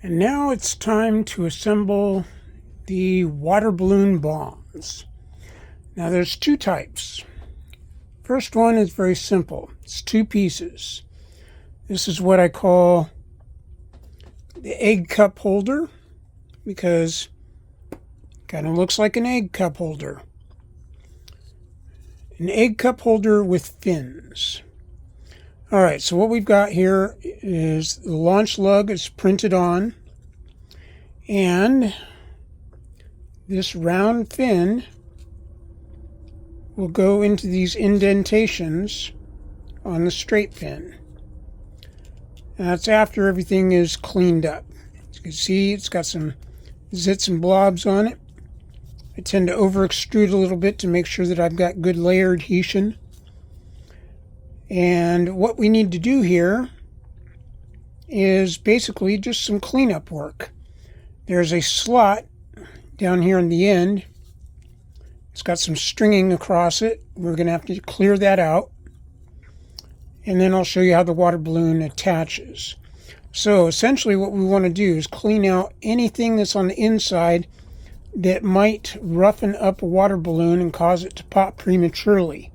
And now it's time to assemble the water balloon bombs. Now there's two types. First one is very simple. It's two pieces. This is what I call the egg cup holder because it kind of looks like an egg cup holder. An egg cup holder with fins. All right, so what we've got here is the launch lug is printed on, and this round fin will go into these indentations on the straight fin. And that's after everything is cleaned up. As you can see, it's got some zits and blobs on it. I tend to over extrude a little bit to make sure that I've got good layer adhesion. And what we need to do here is basically just some cleanup work. There's a slot down here on the end. It's got some stringing across it. We're going to have to clear that out. And then I'll show you how the water balloon attaches. So essentially what we want to do is clean out anything that's on the inside that might roughen up a water balloon and cause it to pop prematurely.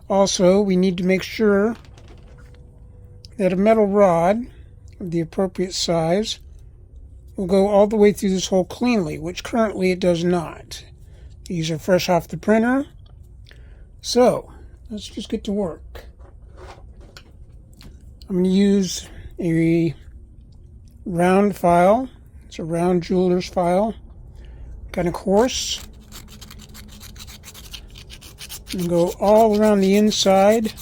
Also, we need to make sure that a metal rod of the appropriate size will go all the way through this hole cleanly, which currently it does not. These are fresh off the printer. So, let's just get to work. I'm going to use a round file. It's a round jeweler's file, kind of coarse. And go all around the inside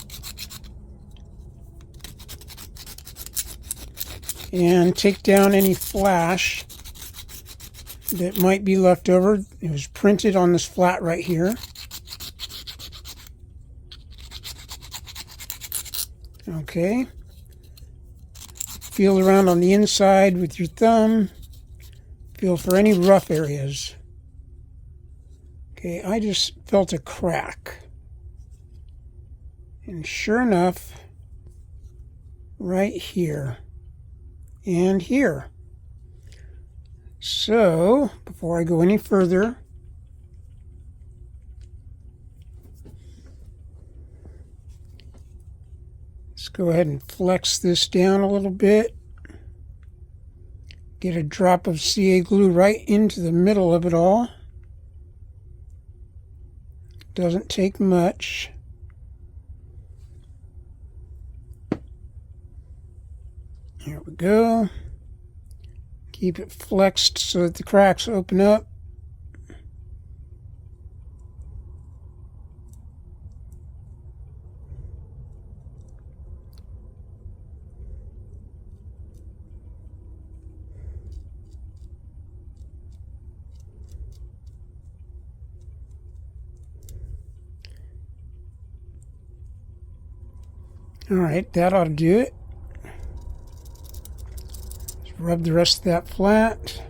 and take down any flash that might be left over. It was printed on this flat right here. Okay. Feel around on the inside with your thumb. Feel for any rough areas. Okay, I just felt a crack. And sure enough, right here and here. So, before I go any further, let's go ahead and flex this down a little bit. Get a drop of CA glue right into the middle of it all. Doesn't take much. Here we go. Keep it flexed so that the cracks open up. All right, that ought to do it. Just rub the rest of that flat.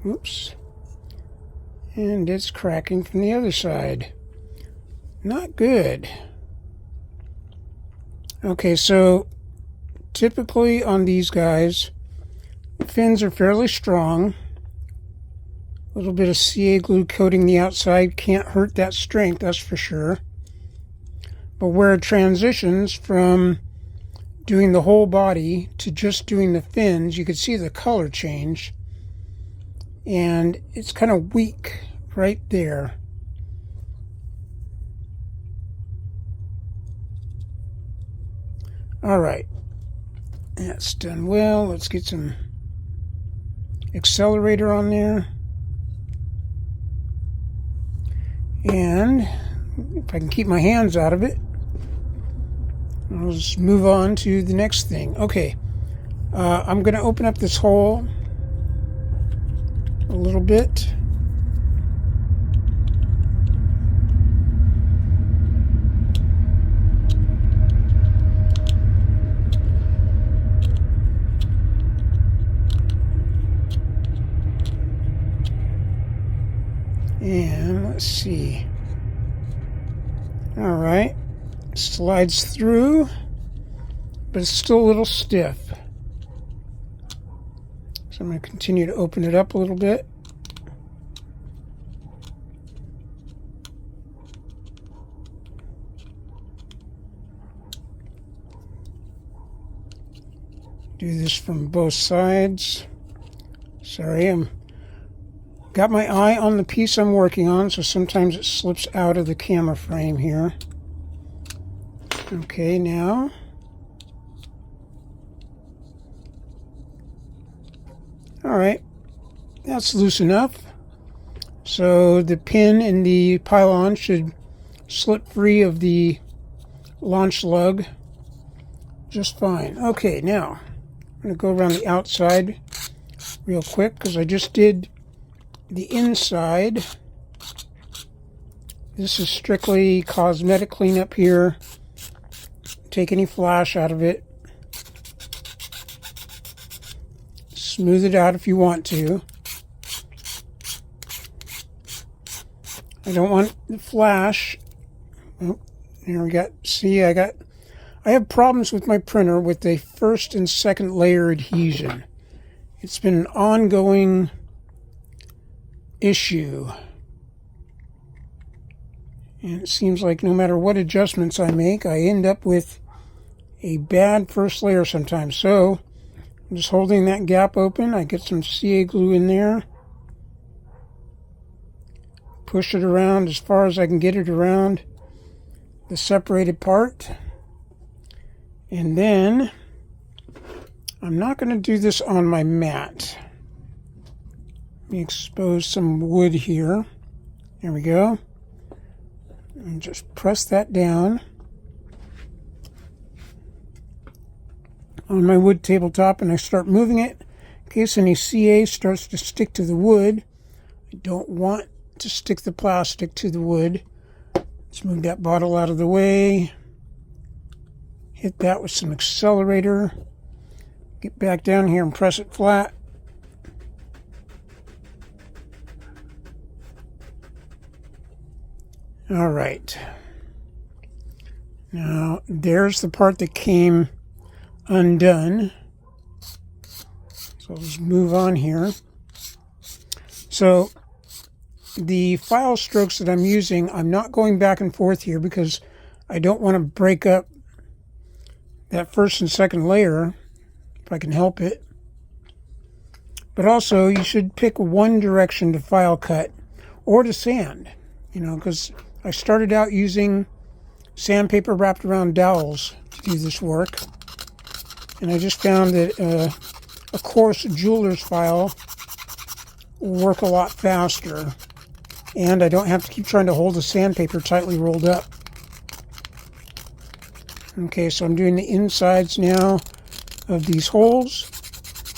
Oops. And it's cracking from the other side. Not good. Okay, so typically on these guys, the fins are fairly strong. A little bit of CA glue coating the outside can't hurt that strength, that's for sure. But where it transitions from doing the whole body to just doing the fins, you can see the color change. And it's kind of weak right there. All right, that's done well. Let's get some accelerator on there. And if I can keep my hands out of it, I'll just move on to the next thing. Okay, I'm going to open up this hole a little bit. And let's see. All right, slides through, but it's still a little stiff. So I'm going to continue to open it up a little bit. Do this from both sides. Sorry, I'm got my eye on the piece I'm working on, so sometimes it slips out of the camera frame here. Okay, now alright, that's loose enough. So the pin in the pylon should slip free of the launch lug just fine. Okay, now I'm going to go around the outside real quick because I just did the inside. This is strictly cosmetic cleanup here. Take any flash out of it. Smooth it out if you want to. I don't want the flash. Oh, here we got, see, I have problems with my printer with the first and second layer adhesion. It's been an ongoing issue. And it seems like no matter what adjustments I make, I end up with a bad first layer sometimes. So I'm just holding that gap open. I get some CA glue in there. Push it around as far as I can get it around the separated part. And then I'm not going to do this on my mat. Let me expose some wood here. There we go. And just press that down on my wood tabletop, and I start moving it in case any CA starts to stick to the wood. I don't want to stick the plastic to the wood. Let's move that bottle out of the way. Hit that with some accelerator. Get back down here and press it flat. All right. Now, there's the part that came undone. So let's move on here. So the file strokes that I'm using, I'm not going back and forth here because I don't want to break up that first and second layer if I can help it. But also, you should pick one direction to file cut or to sand, because I started out using sandpaper wrapped around dowels to do this work. And I just found that a coarse jeweler's file will work a lot faster. And I don't have to keep trying to hold the sandpaper tightly rolled up. Okay, so I'm doing the insides now of these holes.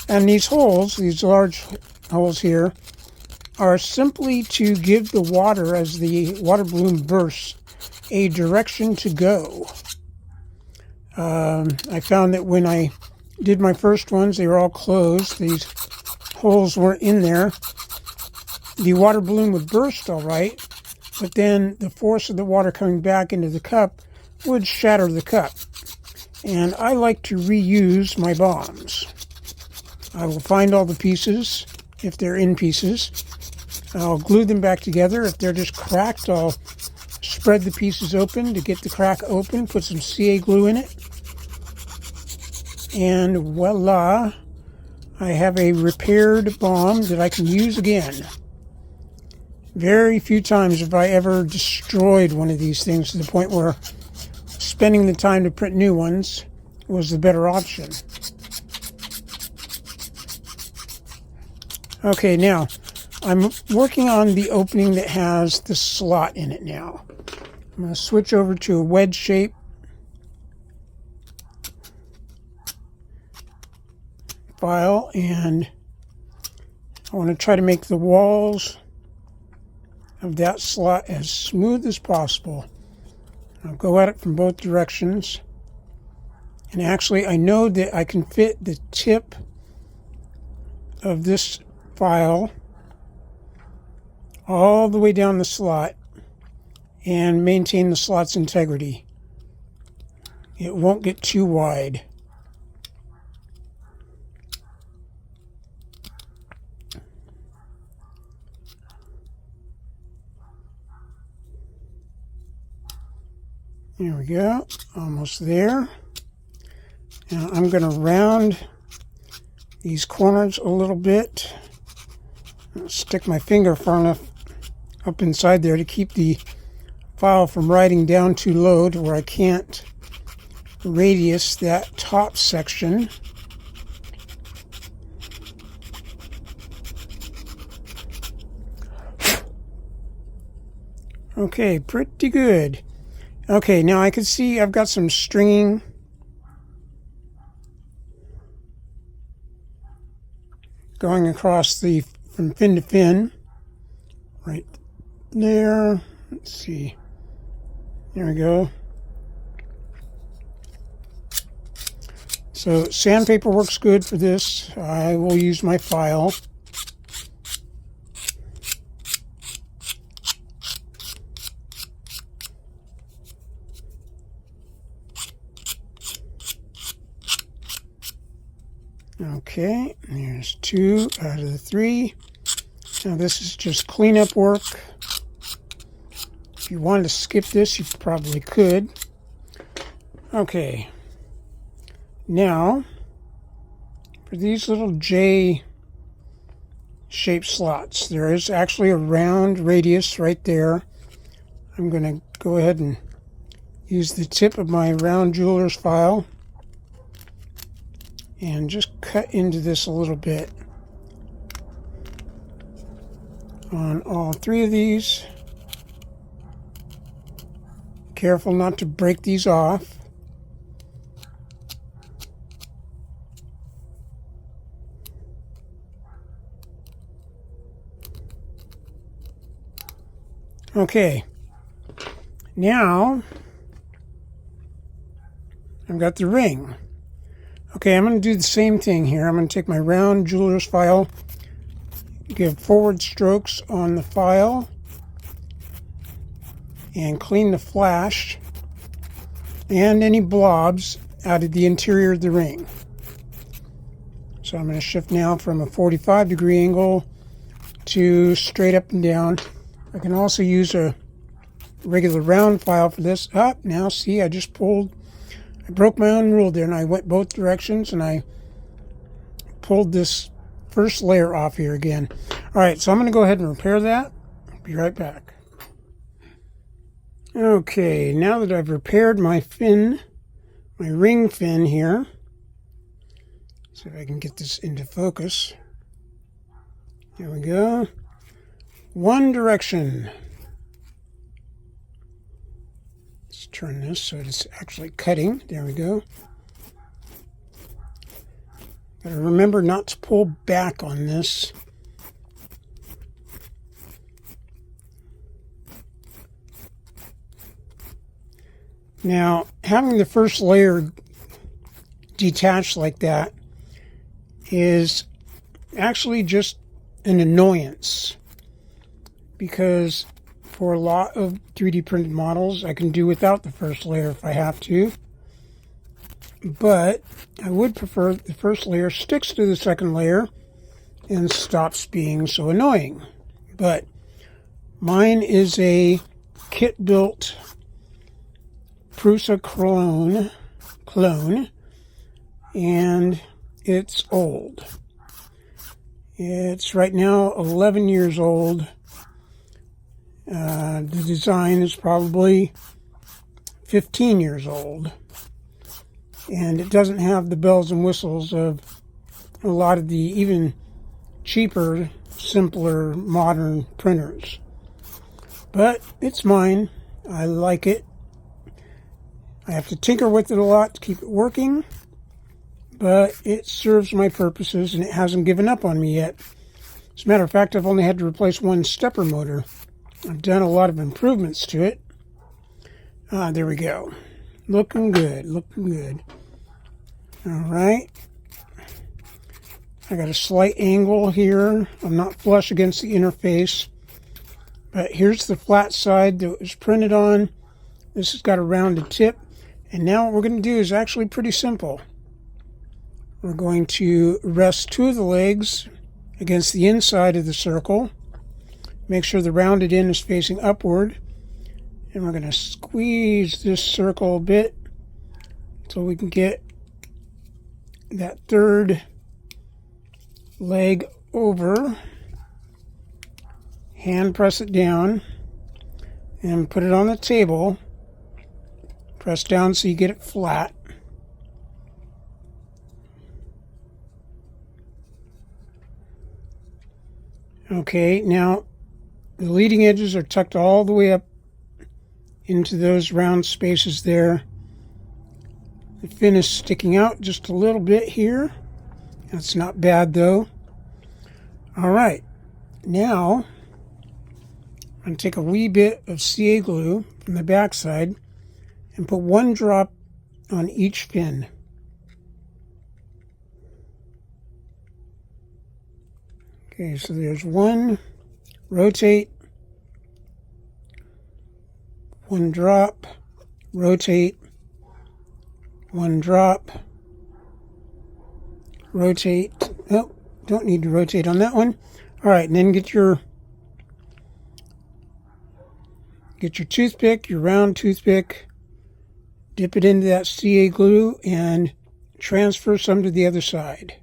And these holes, these large holes here, are simply to give the water, as the water balloon bursts, a direction to go. I found that when I did my first ones, they were all closed. These holes weren't in there. The water balloon would burst all right, but then the force of the water coming back into the cup would shatter the cup. And I like to reuse my bombs. I will find all the pieces, if they're in pieces. I'll glue them back together. If they're just cracked, I'll spread the pieces open to get the crack open, put some CA glue in it. And voila, I have a repaired bomb that I can use again. Very few times have I ever destroyed one of these things to the point where spending the time to print new ones was the better option. Okay, now I'm working on the opening that has the slot in it now. I'm going to switch over to a wedge shape. File, and I want to try to make the walls of that slot as smooth as possible. I'll go at it from both directions. And actually, I know that I can fit the tip of this file all the way down the slot and maintain the slot's integrity. It won't get too wide. There we go, almost there. Now I'm going to round these corners a little bit. I'll stick my finger far enough up inside there to keep the file from riding down too low to where I can't radius that top section. Okay, pretty good. Okay, now I can see I've got some stringing going across the from fin to fin right there. Let's see. There we go. So sandpaper works good for this. I will use my file. Okay, there's 2 out of the 3. Now this is just cleanup work. If you wanted to skip this, you probably could. Okay. Now, for these little J-shaped slots, there is actually a round radius right there. I'm going to go ahead and use the tip of my round jeweler's file and just cut into this a little bit on all 3 of these. Careful not to break these off. Okay, now I've got the ring. Okay, I'm going to do the same thing here. I'm going to take my round jeweler's file, give forward strokes on the file, and clean the flash and any blobs out of the interior of the ring. So I'm going to shift now from a 45-degree angle to straight up and down. I can also use a regular round file for this. Now see, I broke my own rule there, and I went both directions, and I pulled this first layer off here again. All right, so I'm going to go ahead and repair that. Be right back. Okay, now that I've repaired my fin, my ring fin here, see if I can get this into focus. There we go. One direction. Let's turn this so it's actually cutting. There we go. Gotta remember not to pull back on this. Now, having the first layer detached like that is actually just an annoyance, because for a lot of 3D printed models, I can do without the first layer if I have to. But I would prefer the first layer sticks to the second layer and stops being so annoying. But mine is a kit-built Prusa clone, and it's old. It's right now 11 years old. The design is probably 15 years old, and it doesn't have the bells and whistles of a lot of the even cheaper, simpler, modern printers. But it's mine. I like it. I have to tinker with it a lot to keep it working, but it serves my purposes, and it hasn't given up on me yet. As a matter of fact, I've only had to replace one stepper motor. I've done a lot of improvements to it. There we go. Looking good, looking good. All right. I got a slight angle here. I'm not flush against the interface. But here's the flat side that it was printed on. This has got a rounded tip. And now what we're going to do is actually pretty simple. We're going to rest 2 of the legs against the inside of the circle. Make sure the rounded end is facing upward. And we're going to squeeze this circle a bit so we can get that third leg over. Hand press it down and put it on the table. Press down so you get it flat. Okay, now the leading edges are tucked all the way up into those round spaces there. The fin is sticking out just a little bit here. That's not bad though. All right, now I'm going to take a wee bit of CA glue from the backside and put one drop on each fin. Okay, so there's one, rotate, one drop, rotate, one drop, rotate. Oh, don't need to rotate on that one. All right, and then get your toothpick, your round toothpick, dip it into that CA glue and transfer some to the other side.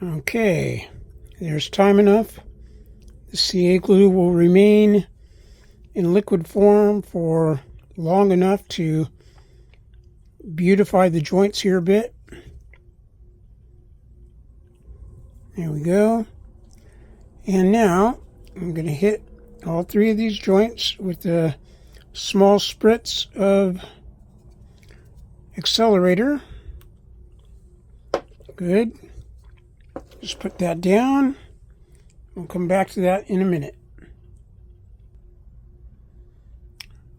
Okay, there's time enough. The CA glue will remain in liquid form for long enough to beautify the joints here a bit. There we go. And now I'm going to hit all three of these joints with a small spritz of accelerator. Good. Just put that down. We'll come back to that in a minute.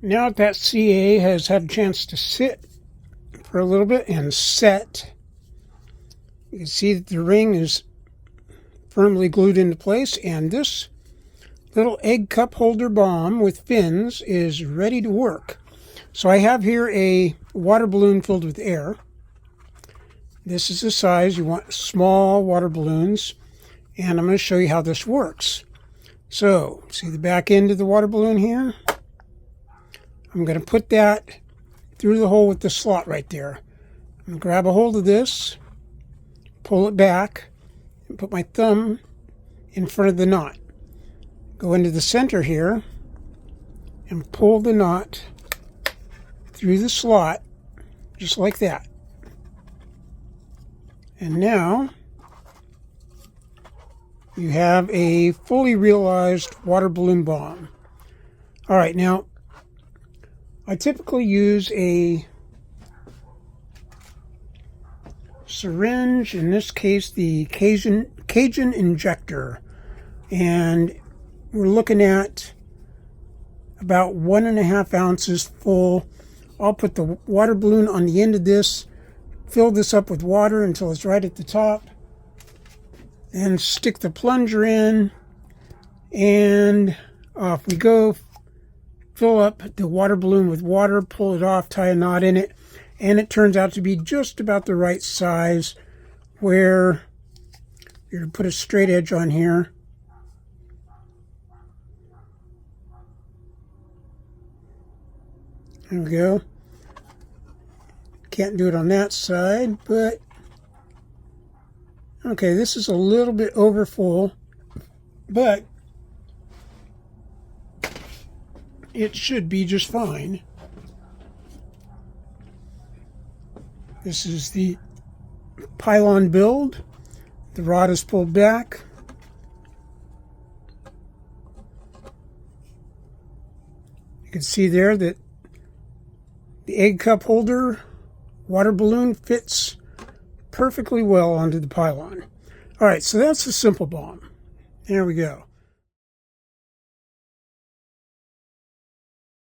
Now that CA has had a chance to sit for a little bit and set, you can see that the ring is firmly glued into place, and this little egg cup holder bomb with fins is ready to work. So I have here a water balloon filled with air. This is the size you want, small water balloons, and I'm going to show you how this works. So, see the back end of the water balloon here? I'm going to put that through the hole with the slot right there. I'm going to grab a hold of this, pull it back, and put my thumb in front of the knot. Go into the center here and pull the knot through the slot, just like that. And now you have a fully realized water balloon bomb. All right, now I typically use a syringe, in this case the Cajun injector, and we're looking at about 1.5 ounces full. I'll put the water balloon on the end of this, fill this up with water until it's right at the top, and stick the plunger in, and off we go. Fill up the water balloon with water, pull it off, tie a knot in it, and it turns out to be just about the right size where you're going to put a straight edge on here. There we go. Can't do it on that side, but okay, this is a little bit over full, but it should be just fine. This is the pylon build. The rod is pulled back. You can see there that the egg cup holder water balloon fits perfectly well onto the pylon. All right, so that's a simple bomb. There we go.